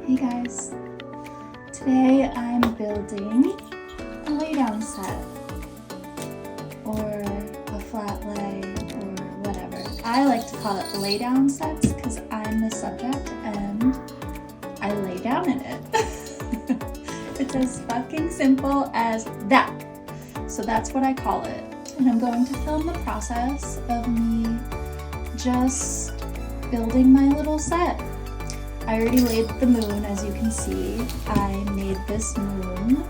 Hey guys, today I'm building a laydown set or a flat lay or whatever. I like to call it laydown sets because I'm the subject and I lay down in it. It's as fucking simple as that. So that's what I call it. And I'm going to film the process of me just building my little set. I already laid the moon, as you can see. I made this moon.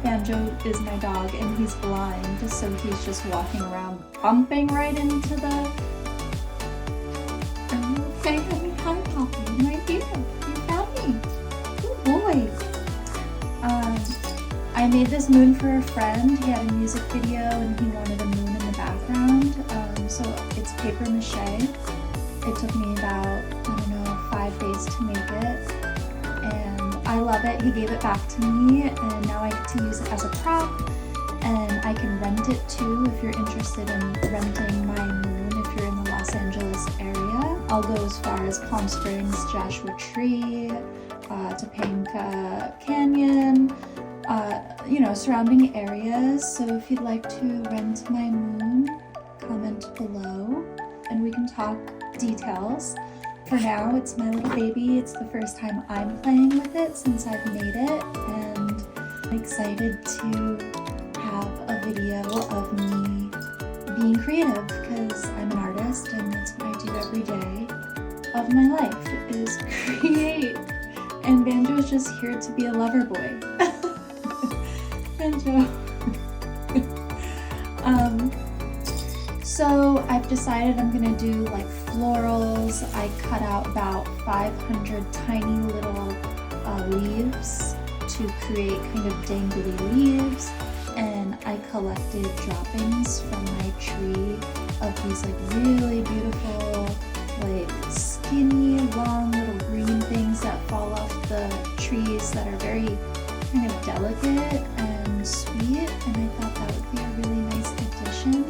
Banjo is my dog and he's blind, so he's just walking around bumping right into the... Okay, hi Poppy, I'm right here. You found me. Good boy. I made this moon for a friend. He had a music video and he wanted a moon in the background. So it's paper mache. It took me about, 5 days to make it, and I love it. He gave it back to me, and now I get to use it as a prop, and I can rent it too if you're interested in renting my moon if you're in the Los Angeles area. I'll go as far as Palm Springs, Joshua Tree, Topanga Canyon, surrounding areas. So if you'd like to rent my moon, comment below, and we can talk details. For now, it's my little baby. It's the first time I'm playing with it since I've made it, and I'm excited to have a video of me being creative because I'm an artist and that's what I do every day of my life is create. And Banjo's just here to be a lover boy. Banjo. So I've decided I'm gonna do like florals. I cut out about 500 tiny little leaves to create kind of dangly leaves, and I collected droppings from my tree of these like really beautiful, like skinny, long little green things that fall off the trees that are very kind of delicate and sweet, and I thought that would be a really nice addition.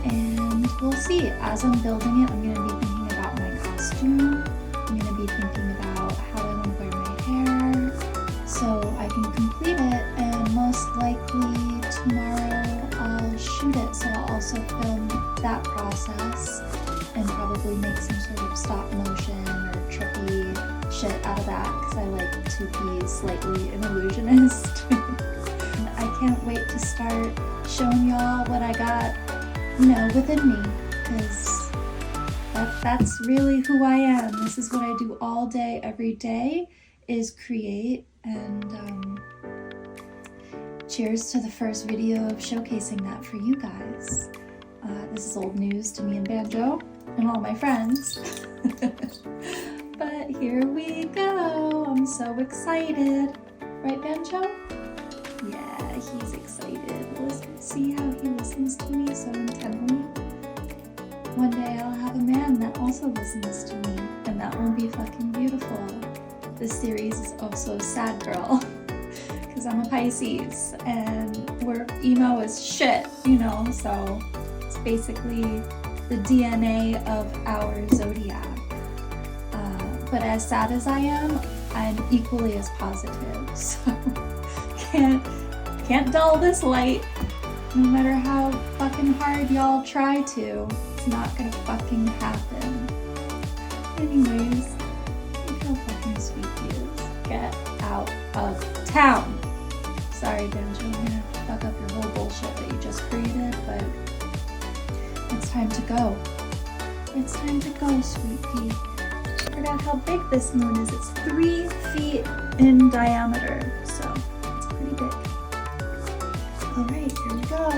And we'll see. As I'm building it, I'm going to be thinking about my costume. I'm going to be thinking about how I want to wear my hair so I can complete it, and most likely tomorrow I'll shoot it, so I'll also film that process and probably make some sort of stop motion or trippy shit out of that because I like to be slightly an illusionist. And I can't wait to start showing y'all what I got within me, because that's really who I am. This is what I do all day, every day, is create. And cheers to the first video of showcasing that for you guys. This is old news to me and Banjo and all my friends. But here we go. I'm so excited. Right, Banjo? Yeah, he's excited. See how he listens to me so intently? One day I'll have a man that also listens to me, and that will be fucking beautiful. This series is also sad girl, because I'm a Pisces, and we're emo as shit, so it's basically the DNA of our zodiac. But as sad as I am, I'm equally as positive, so can't dull this light. No matter how fucking hard y'all try to, it's not gonna fucking happen. Anyways, look how fucking sweet he is. Get out of town. Sorry, Banjo, I'm gonna fuck up your whole bullshit that you just created, but it's time to go. It's time to go, sweet pea. I forgot how big this moon is. It's 3 feet in diameter, so it's pretty big. Alright, here we go.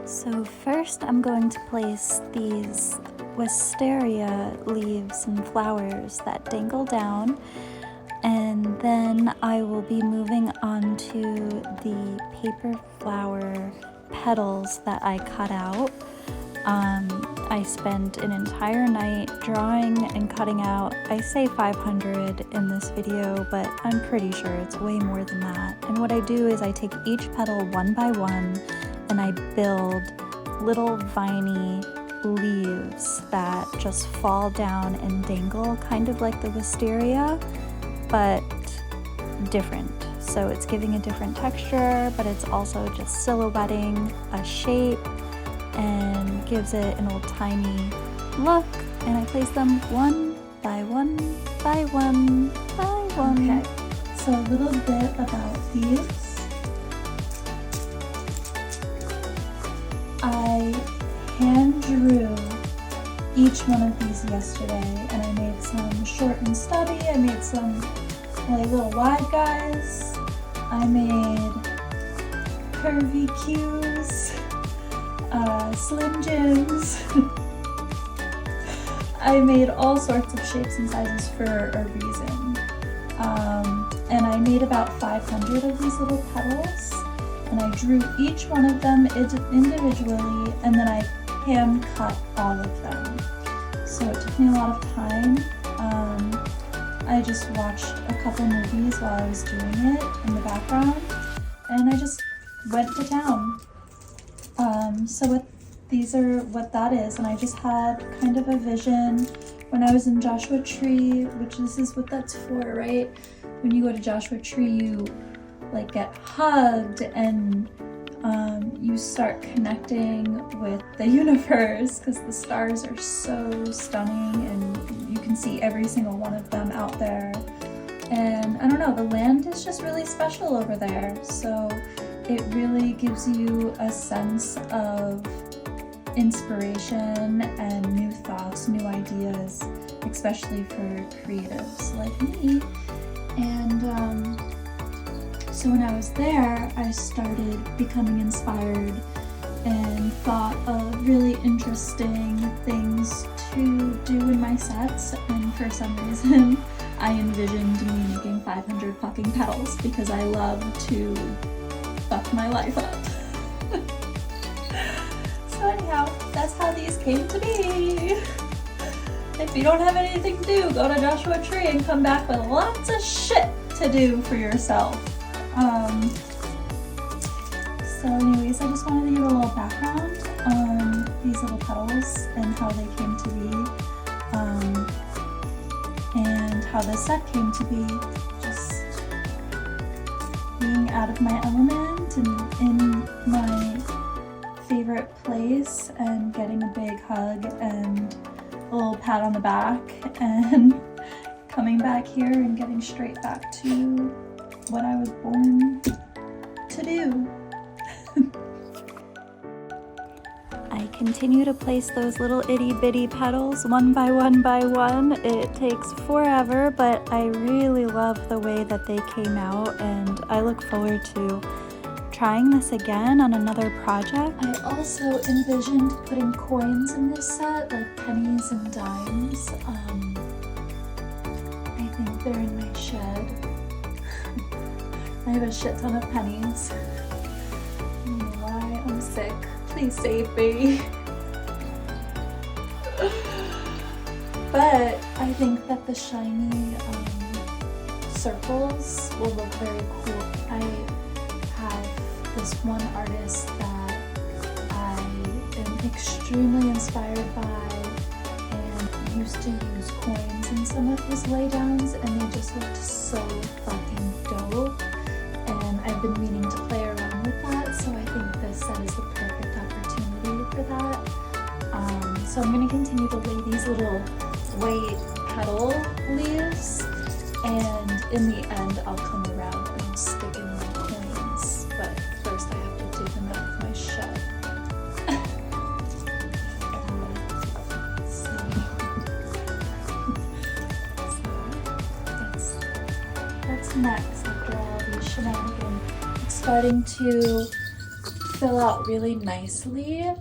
So first I'm going to place these wisteria leaves and flowers that dangle down, and then I will be moving on to the paper flower petals that I cut out. I spent an entire night drawing and cutting out, I say 500 in this video, but I'm pretty sure it's way more than that. And what I do is I take each petal one by one and I build little viney leaves that just fall down and dangle, kind of like the wisteria, but different. So it's giving a different texture, but it's also just silhouetting a shape and gives it an old-timey look. And I place them one by one by one by one. Okay, so a little bit about these. I hand drew each one of these yesterday, and I made some short and stubby. I made some like little wide guys. I made curvy cues, Slim Jims. I made all sorts of shapes and sizes for a reason. And I made about 500 of these little petals, and I drew each one of them individually, and then I hand cut all of them. So it took me a lot of time. I just watched a couple movies while I was doing it in the background, and I just went to town. So what that is, and I just had kind of a vision when I was in Joshua Tree, which this is what that's for, right? When you go to Joshua Tree, you like get hugged and you start connecting with the universe because the stars are so stunning and you can see every single one of them out there. And I don't know, the land is just really special over there. So it really gives you a sense of inspiration and new thoughts, new ideas, especially for creatives like me. And so when I was there, I started becoming inspired and thought of really interesting things to do in my sets, and for some reason I envisioned me making 500 fucking petals because I love to fuck my life up. So anyhow, that's how these came to be. If you don't have anything to do, go to Joshua Tree and come back with lots of shit to do for yourself. So anyways, I just wanted to give a little background on these little petals and how they came to be, and how the set came to be. Just being out of my element and in my favorite place and getting a big hug and a little pat on the back and coming back here and getting straight back to what I was born to do. I continue to place those little itty bitty petals one by one by one. It takes forever, but I really love the way that they came out, and I look forward to trying this again on another project. I also envisioned putting coins in this set, like pennies and dimes. I think they're in my shed. I have a shit ton of pennies. I don't know why, I'm sick. Please save me. But I think that the shiny circles will look very cool. I have this one artist that I am extremely inspired by and used to use coins in some of his laydowns, and they just looked so fucking dope. And I've been meaning to play around with that, so I think this set is the perfect opportunity for that. So I'm going to continue to lay these little white petal leaves, and in the end I'll come around and I'll stick in my coins, but first I have to dig them out of my shed. So that's next after all these shenanigans. It's starting to fill out really nicely.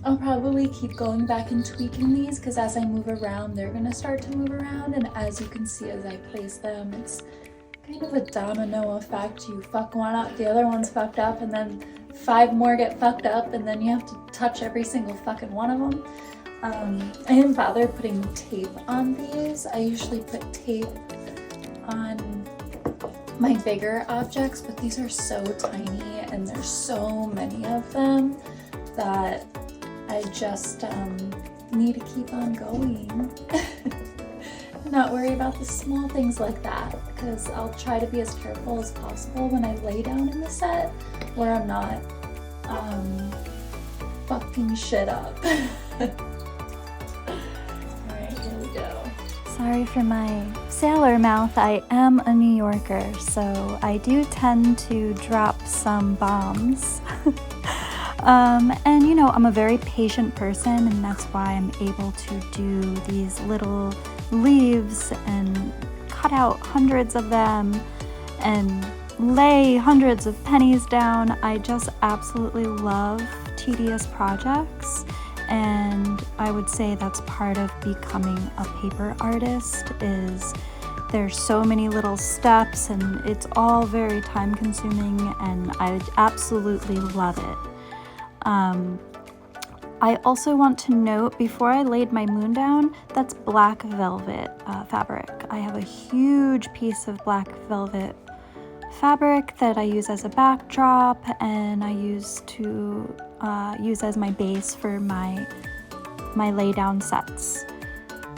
I'll probably keep going back and tweaking these because as I move around, they're gonna start to move around, and as you can see as I place them, it's kind of a domino effect. You fuck one up, the other one's fucked up, and then 5 more get fucked up, and then you have to touch every single fucking one of them. I didn't bother putting tape on these. I usually put tape on my bigger objects, but these are so tiny and there's so many of them that I just need to keep on going. Not worry about the small things like that, because I'll try to be as careful as possible when I lay down in the set where I'm not fucking shit up. Alright, here we go. Sorry for my sailor mouth. I am a New Yorker, so I do tend to drop some bombs. And you know, I'm a very patient person, and that's why I'm able to do these little leaves and cut out hundreds of them and lay hundreds of pennies down. I just absolutely love tedious projects, and I would say that's part of becoming a paper artist. Is there's so many little steps and it's all very time consuming, and I absolutely love it. I also want to note, before I laid my moon down, that's black velvet fabric. I have a huge piece of black velvet fabric that I use as a backdrop, and I use to use as my base for my lay down sets.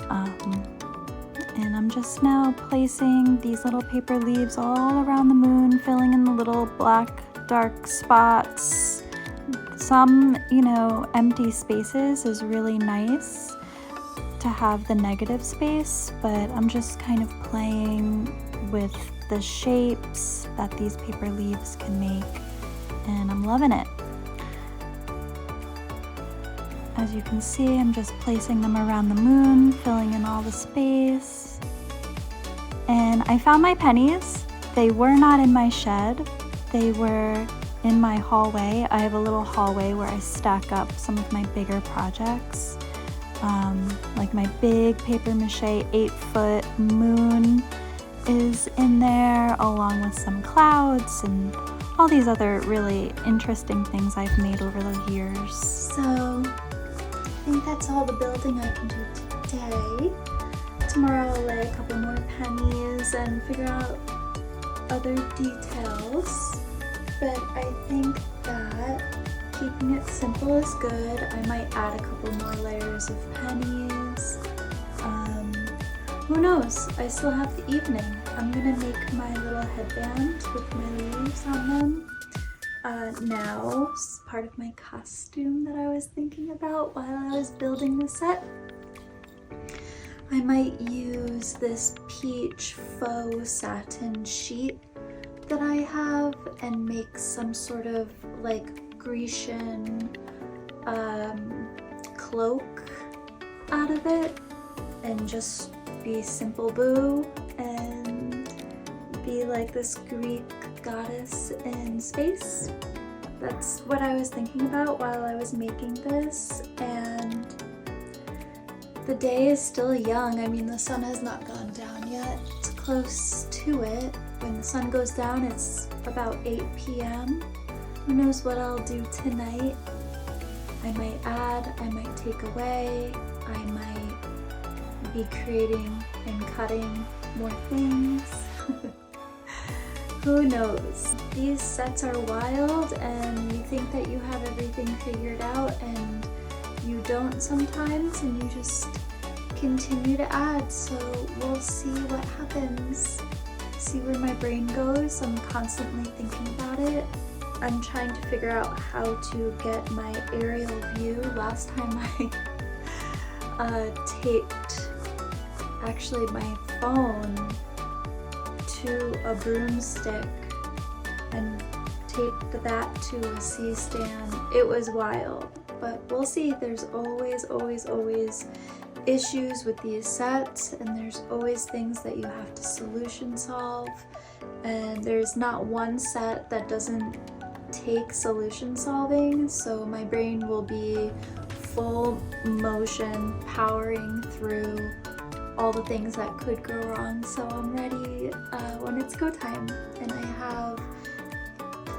And I'm just now placing these little paper leaves all around the moon, filling in the little black dark spots. Some, you know, empty spaces is really nice to have the negative space, but I'm just kind of playing with the shapes that these paper leaves can make, and I'm loving it. As you can see, I'm just placing them around the moon, filling in all the space. And I found my pennies. They were not in my shed. They were in my hallway. I have a little hallway where I stack up some of my bigger projects. Like my big paper mache 8-foot moon is in there, along with some clouds and all these other really interesting things I've made over the years. So I think that's all the building I can do today. Tomorrow I'll lay a couple more pennies and figure out other details. But I think that keeping it simple is good. I might add a couple more layers of pennies. Who knows? I still have the evening. I'm gonna make my little headband with my leaves on them. Now, it's part of my costume that I was thinking about while I was building the set. I might use this peach faux satin sheet that I have and make some sort of like Grecian cloak out of it, and just be simple boo and be like this Greek goddess in space. That's what I was thinking about while I was making this, and the day is still young. I mean, the sun has not gone down yet. It's close to it. When the sun goes down, it's about 8 p.m. Who knows what I'll do tonight? I might add, I might take away, I might be creating and cutting more things. Who knows? These sets are wild, and you think that you have everything figured out, and you don't sometimes, and you just continue to add. So we'll see what happens. See where my brain goes. I'm constantly thinking about it. I'm trying to figure out how to get my aerial view. Last time I taped actually my phone to a broomstick and taped that to a C-stand. It was wild, but we'll see. There's always issues with these sets, and there's always things that you have to solution solve, and there's not one set that doesn't take solution solving, so my brain will be full motion powering through all the things that could go wrong. So I'm ready when it's go time, and I have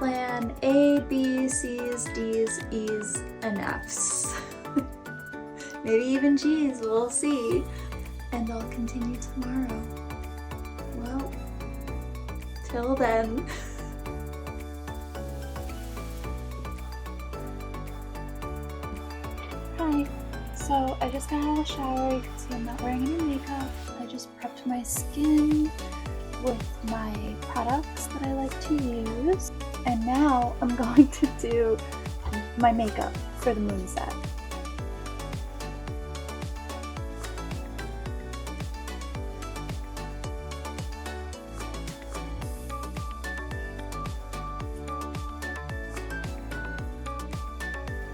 plan A, B, C's, D's, E's, and F's. Maybe even G's, we'll see. And I'll continue tomorrow. Well, till then. Hi. So I just got out of the shower. You can see I'm not wearing any makeup. I just prepped my skin with my products that I like to use. And now I'm going to do my makeup for the moon set.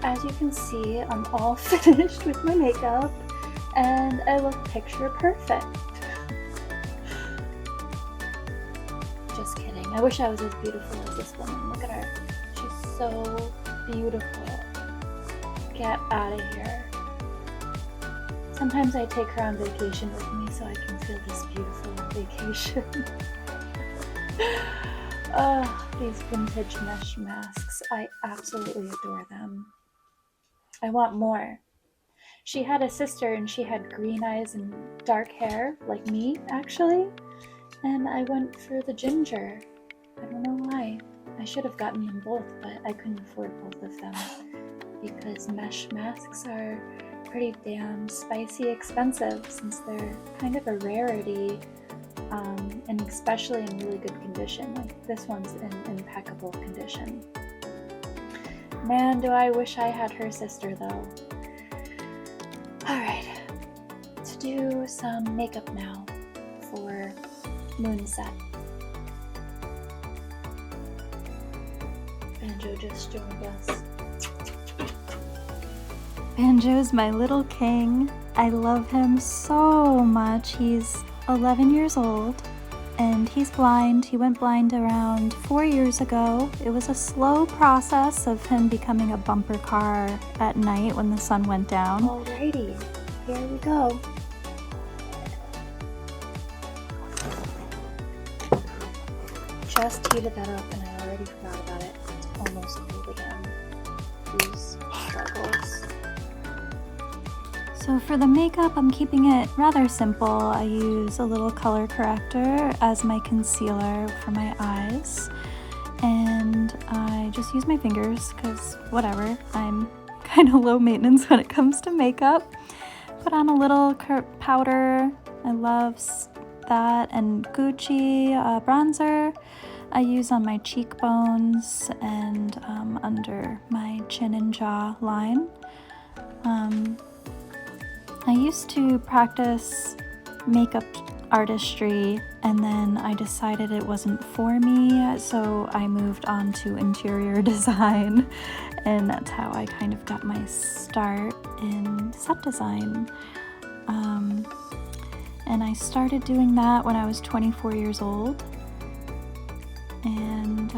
As you can see, I'm all finished with my makeup and I look picture perfect. Just kidding. I wish I was as beautiful as this woman. Look at her. She's so beautiful. Get out of here. Sometimes I take her on vacation with me so I can feel this beautiful vacation. Oh, these vintage mesh masks. I absolutely adore them. I want more. She had a sister and she had green eyes and dark hair, like me, actually. And I went for the ginger. I don't know why. I should have gotten them both, but I couldn't afford both of them because mesh masks are pretty damn spicy expensive since they're kind of a rarity, and especially in really good condition. Like this one's in impeccable condition. Man, do I wish I had her sister though. Alright, to do some makeup now for moon set. Banjo just joined us. Banjo's my little king. I love him so much. He's 11 years old and he's blind. He went blind around 4 years ago. It was a slow process of him becoming a bumper car at night when the sun went down. Alrighty, here we go. Just heated that up and I already forgot about it. It's almost cold again. These struggles. So for the makeup, I'm keeping it rather simple. I use a little color corrector as my concealer for my eyes. And I just use my fingers because whatever, I'm kind of low maintenance when it comes to makeup. Put on a little powder. I love that. And Gucci bronzer I use on my cheekbones and under my chin and jaw line. I used to practice makeup artistry and then I decided it wasn't for me, so I moved on to interior design, and that's how I kind of got my start in set design. And I started doing that when I was 24 years old. And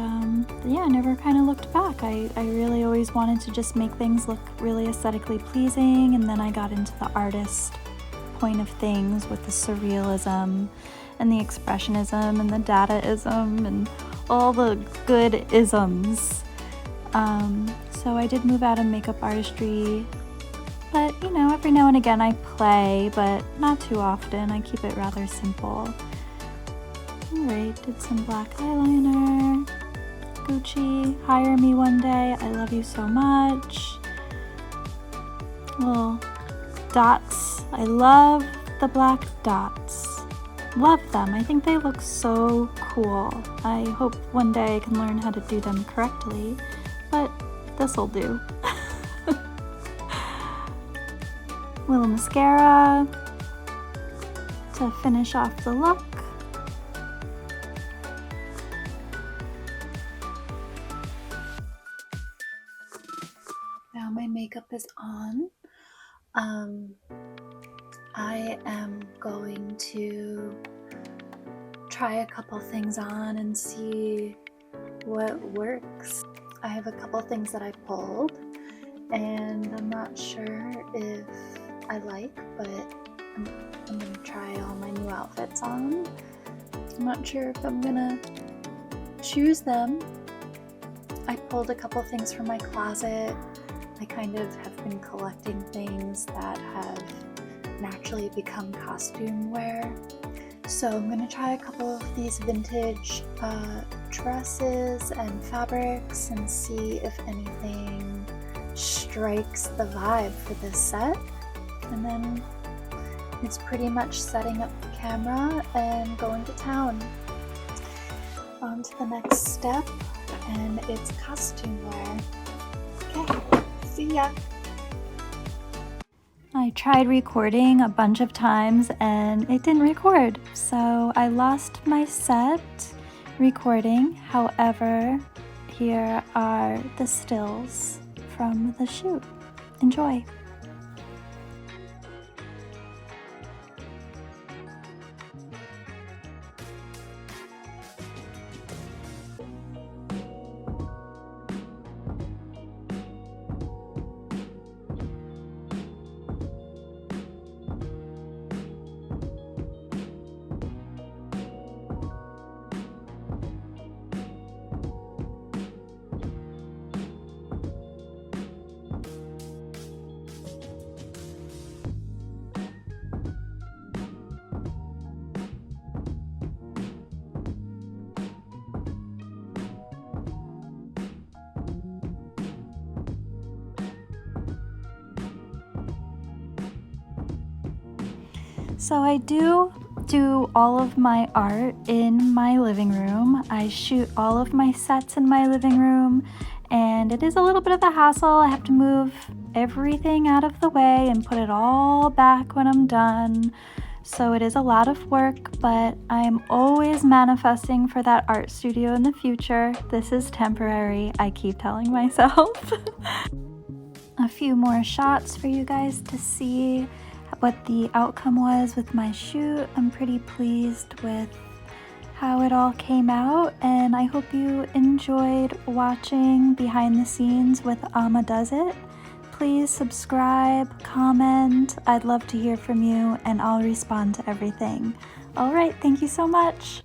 yeah, I never kind of looked back. I really always wanted to just make things look really aesthetically pleasing, and then I got into the artist point of things with the surrealism and the expressionism and the dadaism and all the good isms. So I did move out of makeup artistry, but you know, every now and again I play, but not too often. I keep it rather simple. Alright, did some black eyeliner. Gucci, hire me one day. I love you so much. Little dots. I love the black dots. Love them. I think they look so cool. I hope one day I can learn how to do them correctly, but this'll do. Little mascara to finish off the look. Now my makeup is on. I am going to try a couple things on and see what works. I have a couple things that I pulled and I'm not sure if I like, but I'm gonna try all my new outfits on. I'm not sure if I'm gonna choose them I pulled a couple things from my closet. I kind of have been collecting things that have naturally become costume wear. So I'm gonna try a couple of these vintage dresses and fabrics and see if anything strikes the vibe for this set. And then it's pretty much setting up the camera and going to town. On to the next step, and it's costume wear. Okay, see ya! I tried recording a bunch of times and it didn't record, so I lost my set recording. However, here are the stills from the shoot. Enjoy! So I do all of my art in my living room. I shoot all of my sets in my living room, and it is a little bit of a hassle. I have to move everything out of the way and put it all back when I'm done. So it is a lot of work, but I'm always manifesting for that art studio in the future. This is temporary, I keep telling myself. A few more shots for you guys to see what the outcome was with my shoot. I'm pretty pleased with how it all came out, and I hope you enjoyed watching behind the scenes with Ama Does It. Please subscribe, comment. I'd love to hear from you, and I'll respond to everything. All right, thank you so much.